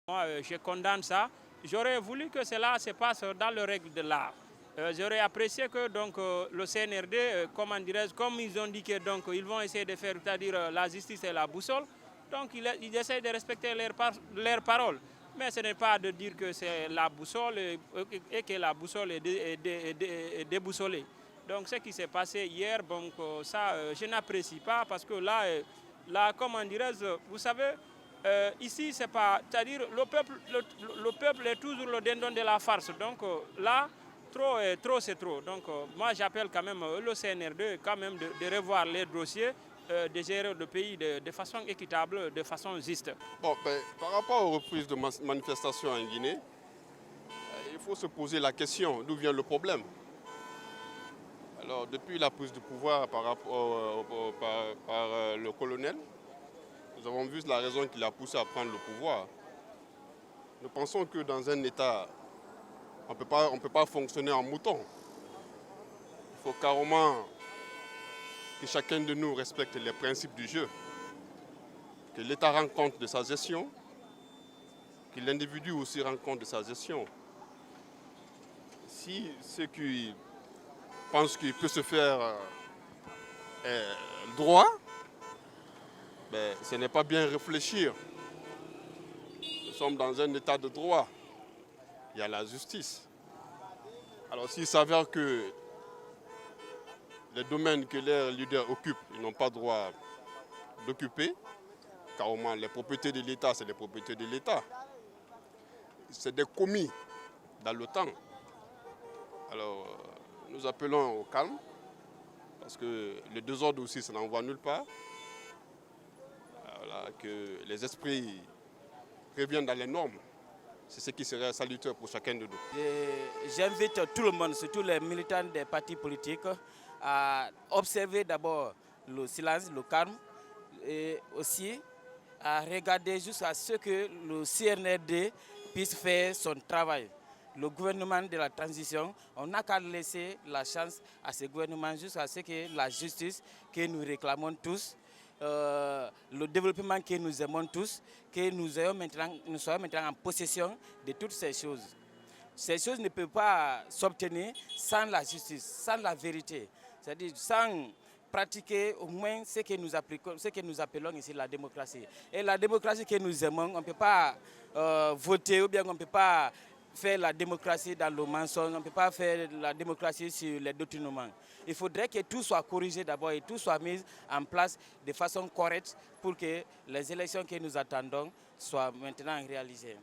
Moi, je condamne ça. J'aurais voulu que cela se passe dans les règles de l'art. J'aurais apprécié que donc, le CNRD, comme ils ont dit que donc, ils vont essayer de faire, c'est-à-dire la justice et la boussole, donc ils essayent de respecter leurs paroles. Mais ce n'est pas de dire que c'est la boussole et que la boussole est déboussolée. Donc ce qui s'est passé hier, donc, ça, je n'apprécie pas parce que là, vous savez, ici, c'est pas, c'est-à-dire le peuple est toujours le dindon de la farce. Donc là, trop, c'est trop. Donc moi, j'appelle quand même le CNRD quand même de revoir les dossiers, de gérer le pays de façon équitable, de façon juste. Bon, par rapport aux reprises de manifestations en Guinée, il faut se poser la question d'où vient le problème. Alors, depuis la prise de pouvoir par le colonel, nous avons vu la raison qui l'a poussé à prendre le pouvoir. Nous pensons que dans un État, on ne peut pas fonctionner en mouton. Il faut carrément que chacun de nous respecte les principes du jeu, que l'État rende compte de sa gestion, que l'individu aussi rende compte de sa gestion. Si ceux qui pensent qu'il peut se faire droit, ce n'est pas bien réfléchir. Nous sommes dans un état de droit. Il y a la justice. Alors s'il s'avère que les domaines que les leaders occupent, ils n'ont pas droit d'occuper, car au moins les propriétés de l'État, c'est les propriétés de l'État. C'est des commis dans le temps. Alors nous appelons au calme, parce que le désordre aussi, ça n'envoie nulle part. Voilà, que les esprits reviennent dans les normes. C'est ce qui serait salutaire pour chacun de nous. J'invite tout le monde, surtout les militants des partis politiques, à observer d'abord le silence, le calme, et aussi à regarder jusqu'à ce que le CNRD puisse faire son travail. Le gouvernement de la transition, on n'a qu'à laisser la chance à ce gouvernement jusqu'à ce que la justice que nous réclamons tous, le développement que nous aimons tous, que nous soyons maintenant en possession de toutes ces choses. Ces choses ne peuvent pas s'obtenir sans la justice, sans la vérité, c'est-à-dire sans pratiquer au moins ce que nous appelons ici la démocratie. Et la démocratie que nous aimons, on ne peut pas voter ou bien on ne peut pas faire la démocratie dans le mensonge, on ne peut pas faire la démocratie sur les détournements. Il faudrait que tout soit corrigé d'abord et tout soit mis en place de façon correcte pour que les élections que nous attendons soient maintenant réalisées.